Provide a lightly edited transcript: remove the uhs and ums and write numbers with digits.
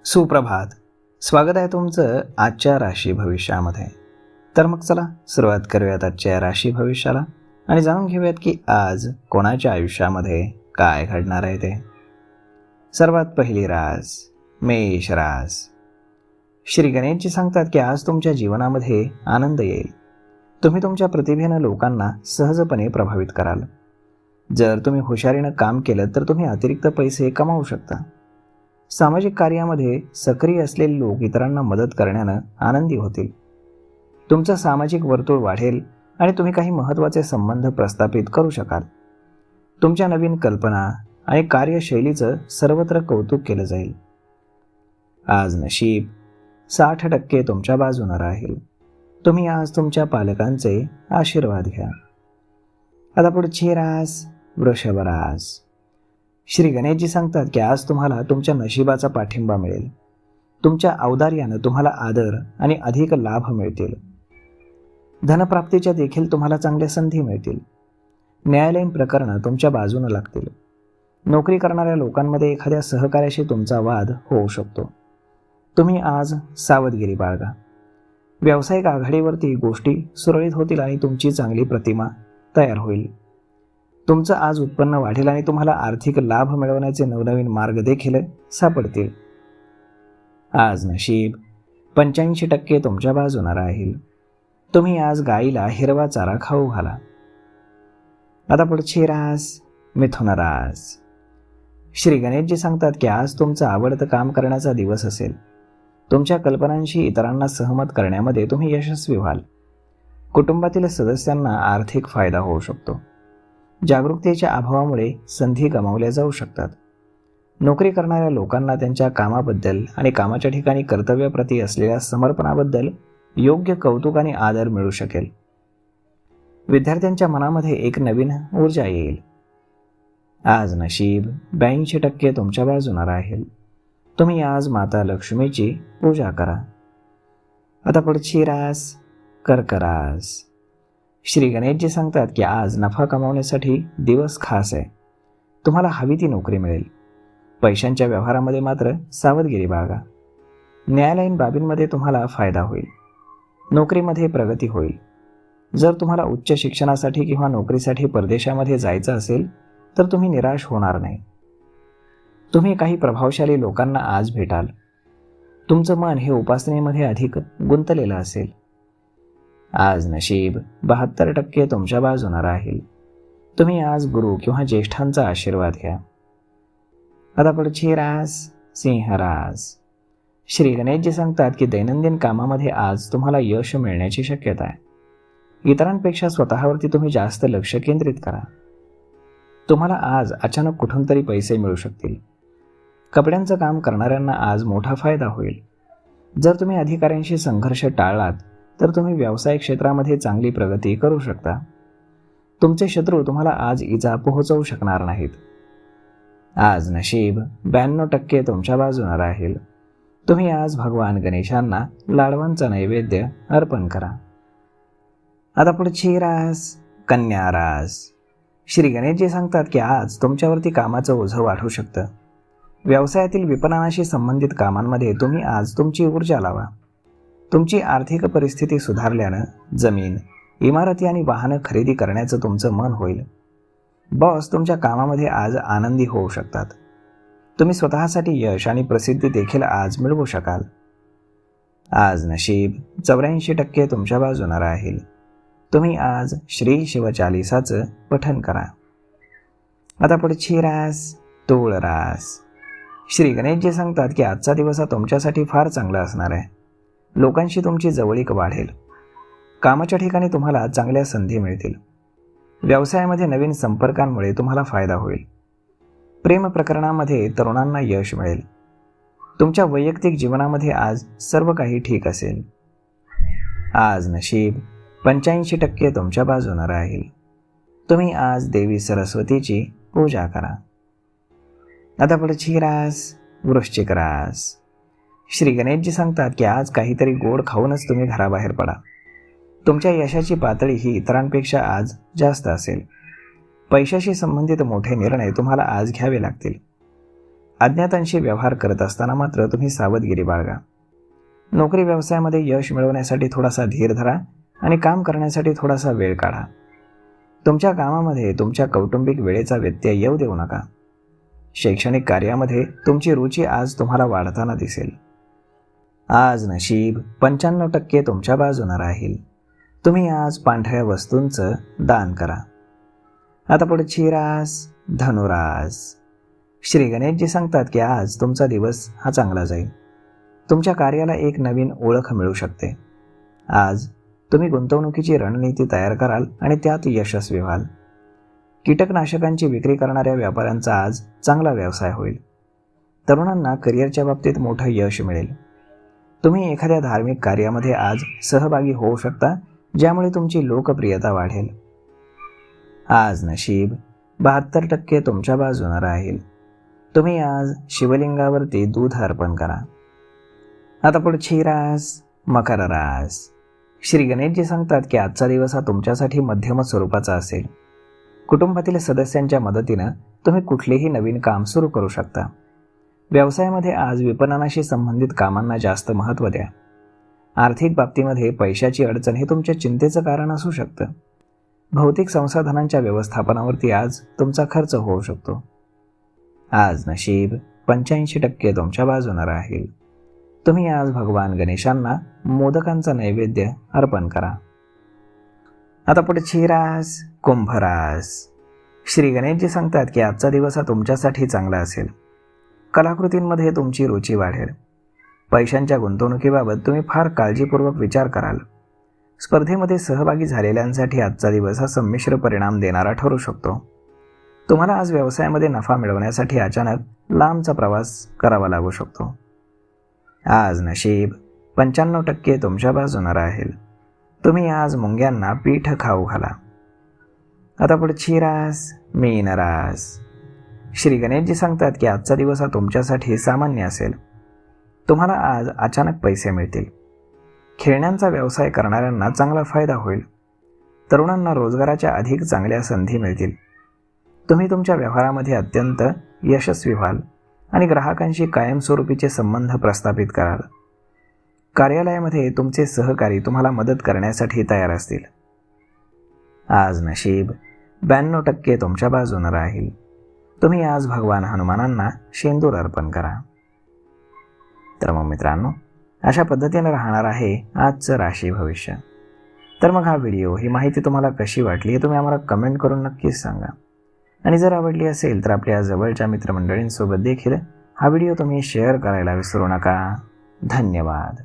सुप्रभात. स्वागत आहे तुमचं आजच्या राशी भविष्यामध्ये. तर मग चला सुरुवात करूयात आजच्या राशी भविष्याला आणि जाणून घेऊयात की आज कोणाच्या आयुष्यामध्ये काय घडणार आहे ते. सर्वात पहिली रास मेष रास. श्री गणेशजी सांगतात की आज तुमच्या जीवनामध्ये आनंद येईल. तुम्ही तुमच्या प्रतिभेनं लोकांना सहजपणे प्रभावित कराल. जर तुम्ही हुशारीनं काम केलं तर तुम्ही अतिरिक्त पैसे कमावू शकता. सामाजिक कार्यामध्ये सक्रिय असलेले लोक इतरांना मदत करण्यानं आनंदी होतील. तुमचं सामाजिक वर्तुळ वाढेल आणि तुम्ही काही महत्त्वाचे संबंध प्रस्थापित करू शकाल. तुमच्या नवीन कल्पना आणि कार्यशैलीचं सर्वत्र कौतुक केलं जाईल. आज नशीब 60% तुमच्या बाजूनं राहील. तुम्ही आज तुमच्या पालकांचे आशीर्वाद घ्या. आता पुढची रास वृषभ रास. श्री गणेशजी सांगतात की आज तुम्हाला तुमच्या नशिबाचा पाठिंबा मिळेल. तुमच्या औदार्यानं तुम्हाला आदर आणि अधिक लाभ मिळतील. धनप्राप्तीच्या देखील तुम्हाला चांगल्या संधी मिळतील. न्यायालयीन प्रकरणं तुमच्या बाजूनं लागतील. नोकरी करणाऱ्या लोकांमध्ये एखाद्या सहकार्याशी तुमचा वाद होऊ शकतो. तुम्ही आज सावधगिरी बाळगा. व्यावसायिक आघाडीवरती गोष्टी सुरळीत होतील आणि तुमची चांगली प्रतिमा तयार होईल. तुमचं आज उत्पन्न वाढेल आणि तुम्हाला आर्थिक लाभ मिळवण्याचे नवनवीन मार्ग देखील सापडतील. आज नशीब 85% तुमच्या बाजूनं राहील. तुम्ही आज गाईला हिरवा चारा खाऊ घाला. आता पुढची रास मिथुन रास. श्री गणेशजी सांगतात की आज तुमचं आवडतं काम करण्याचा दिवस असेल. तुमच्या कल्पनांशी इतरांना सहमत करण्यामध्ये तुम्ही यशस्वी व्हाल. कुटुंबातील सदस्यांना आर्थिक फायदा होऊ शकतो. जागरूकतेच्या अभावामुळे संधी गमावल्या जाऊ शकतात. नोकरी करणाऱ्या लोकांना त्यांच्या कामाबद्दल आणि कामाच्या ठिकाणी कर्तव्याप्रती असलेल्या समर्पणाबद्दल योग्य कौतुक आणि आदर मिळू शकेल. विद्यार्थ्यांच्या मनामध्ये एक नवीन ऊर्जा येईल. आज नशीब 82% तुमच्या बाजूनं राहील. तुम्ही आज माता लक्ष्मीची पूजा करा. आता पुढची रास कर्क रास. श्री गणेशजी सांगतात की आज नफा कमावण्यासाठी दिवस खास आहे. तुम्हाला हवी ती नोकरी मिळेल. पैशांच्या व्यवहारामध्ये मात्र सावधगिरी बाळगा. न्यायालयीन बाबींमध्ये तुम्हाला फायदा होईल. नोकरीमध्ये प्रगती होईल. जर तुम्हाला उच्च शिक्षणासाठी किंवा नोकरीसाठी परदेशामध्ये जायचं असेल तर तुम्ही निराश होणार नाही. तुम्ही काही प्रभावशाली लोकांना आज भेटाल. तुमचं मन हे उपासनेमध्ये अधिक गुंतलेलं असेल. आज नशीब 72% तुमच्या बाजूनं राहील. तुम्ही आज गुरु किंवा ज्येष्ठांचा आशीर्वाद घ्या. आता पुढची रास सिंह रास. श्री गणेशजी सांगतात की दैनंदिन कामामध्ये आज तुम्हाला यश मिळण्याची शक्यता आहे. इतरांपेक्षा स्वतःवरती तुम्ही जास्त लक्ष केंद्रित करा. तुम्हाला आज अचानक कुठून तरी पैसे मिळू शकतील. कपड्यांचं काम करणाऱ्यांना आज मोठा फायदा होईल. जर तुम्ही अधिकाऱ्यांशी संघर्ष टाळलात तर तुम्ही व्यावसायिक क्षेत्रामध्ये चांगली प्रगती करू शकता. तुमचे शत्रू तुम्हाला आज इजा पोहोचवू शकणार नाहीत. आज नशीब 92% तुमच्या बाजूनं राहील. तुम्ही आज भगवान गणेशांना लाडवांचा नैवेद्य अर्पण करा. आता पुढची रास कन्या रास. श्री गणेशजी सांगतात की आज तुमच्यावरती कामाचं ओझं वाढू शकतं. व्यवसायातील विपणनाशी संबंधित कामांमध्ये तुम्ही आज तुमची ऊर्जा लावा. तुमची आर्थिक परिस्थिती सुधारल्यानं जमीन, इमारती आणि वाहनं खरेदी करण्याचं तुमचं मन होईल. बॉस तुमच्या कामामध्ये आज आनंदी होऊ शकतात. तुम्ही स्वतःसाठी यश आणि प्रसिद्धी देखील आज मिळवू शकाल. आज नशीब 84% तुमच्या बाजूनं राहील. तुम्ही आज श्री शिवचालिसाचं पठण करा. आता पुढची रास तूळ रास. श्री गणेशजी सांगतात की आजचा दिवस हा तुमच्यासाठी फार चांगला असणार आहे. लोकांशी तुमची जवळीक वाढेल. कामाच्या ठिकाणी तुम्हाला चांगल्या संधी मिळतील. व्यवसायामध्ये नवीन संपर्कांमुळे तुम्हाला फायदा होईल. प्रेम प्रकरणामध्ये तरुणांना यश मिळेल. तुमच्या वैयक्तिक जीवनामध्ये आज सर्व काही ठीक असेल. आज नशीब 85% तुमच्या बाजूनं राहील. तुम्ही आज देवी सरस्वतीची पूजा करा. आता पुढची रास वृश्चिक रास. श्री गणेशजी सांगतात की आज काहीतरी गोड खाऊनच तुम्ही घराबाहेर पडा. तुमच्या यशाची पातळी ही इतरांपेक्षा आज जास्त असेल. पैशाशी संबंधित मोठे निर्णय तुम्हाला आज घ्यावे लागतील. अज्ञातांशी व्यवहार करत असताना मात्र तुम्ही सावधगिरी बाळगा. नोकरी व्यवसायामध्ये यश मिळवण्यासाठी थोडासा धीर धरा आणि काम करण्यासाठी थोडासा वेळ काढा. तुमच्या कामामध्ये तुमच्या कौटुंबिक वेळेचा व्यत्यय येऊ देऊ नका. शैक्षणिक कार्यामध्ये तुमची रुची आज तुम्हाला वाढताना दिसेल. आज नशीब 95% तुमच्या बाजूने राहील. तुम्ही आज पांढऱ्या वस्तूंचं दान करा. आता पुढची रास धनुरास. श्री गणेशजी सांगतात की आज तुमचा दिवस हा चांगला जाईल. तुमच्या कार्याला एक नवीन ओळख मिळू शकते. आज तुम्ही गुंतवणुकीची रणनीती तयार कराल आणि त्यात यशस्वी व्हाल. कीटकनाशकांची विक्री करणाऱ्या व्यापाऱ्यांचा आज चांगला व्यवसाय होईल. तरुणांना करिअरच्या बाबतीत मोठं यश मिळेल. तुम्ही एखाद्या धार्मिक कार्यामध्ये आज सहभागी होऊ शकता, ज्यामुळे तुमची लोकप्रियता वाढेल. आज नशीब 72% तुमच्या बाजूने राहील. तुम्ही आज शिवलिंगावरती दूध अर्पण करा. आता पुढची रास मकर रास. श्री गणेशजी सांगतात की आजचा दिवस हा तुमच्यासाठी मध्यम स्वरूपाचा असेल. कुटुंबातील सदस्यांच्या मदतीनं तुम्ही कुठलेही नवीन काम सुरू करू शकता. व्यवसायामध्ये आज विपणनाशी संबंधित कामांना जास्त महत्त्व द्या. आर्थिक बाबतीमध्ये पैशाची अडचण हे तुमच्या चिंतेचं कारण असू शकतं. भौतिक संसाधनांच्या व्यवस्थापनावरती आज तुमचा खर्च होऊ शकतो. आज नशीब 85% तुमच्या बाजूने राहील. तुम्ही आज भगवान गणेशांना मोदकांचा नैवेद्य अर्पण करा. आता पुढची रास कुंभ रास. श्री गणेशजी सांगतात की आजचा दिवस हा तुमच्यासाठी चांगला असेल. कलाकृतींमध्ये तुमची रुची वाढेल. पैशांच्या गुंतवणुकीबाबत तुम्ही फार काळजीपूर्वक विचार कराल. स्पर्धेमध्ये सहभागी झालेल्यांसाठी आजचा दिवस हा संमिश्र परिणाम देणारा ठरू शकतो. तुम्हाला आज व्यवसायामध्ये नफा मिळवण्यासाठी अचानक लांबचा प्रवास करावा लागू शकतो. आज नशीब 95% तुमच्या बाजूने राहील. तुम्ही आज मुंग्यांना पीठ खाऊ घाला. आता पुढची रास मीन रास. श्री गणेशजी सांगतात की आजचा दिवस हा तुमच्यासाठी सामान्य असेल. तुम्हाला आज अचानक पैसे मिळतील. खेळण्यांचा व्यवसाय करणाऱ्यांना चांगला फायदा होईल. तरुणांना रोजगाराच्या अधिक चांगल्या संधी मिळतील. तुम्ही तुमच्या व्यवहारामध्ये अत्यंत यशस्वी व्हाल आणि ग्राहकांशी कायमस्वरूपीचे संबंध प्रस्थापित कराल. कार्यालयामध्ये तुमचे सहकारी तुम्हाला मदत करण्यासाठी तयार असतील. आज नशीब 92% तुमच्या बाजूने राहील. तुम्ही आज भगवान हनुमानांना शेंदूर अर्पण करा. तर मग मित्रांनो, अशा पद्धतीने राहणार आहे आजचं राशी भविष्य. तर मग हा व्हिडिओ, ही माहिती तुम्हाला कशी वाटली हे तुम्ही आम्हाला कमेंट करून नक्कीच सांगा. आणि जर आवडली असेल तर आपल्या जवळच्या मित्रमंडळींसोबत देखील हा व्हिडिओ तुम्ही शेअर करायला विसरू नका. धन्यवाद.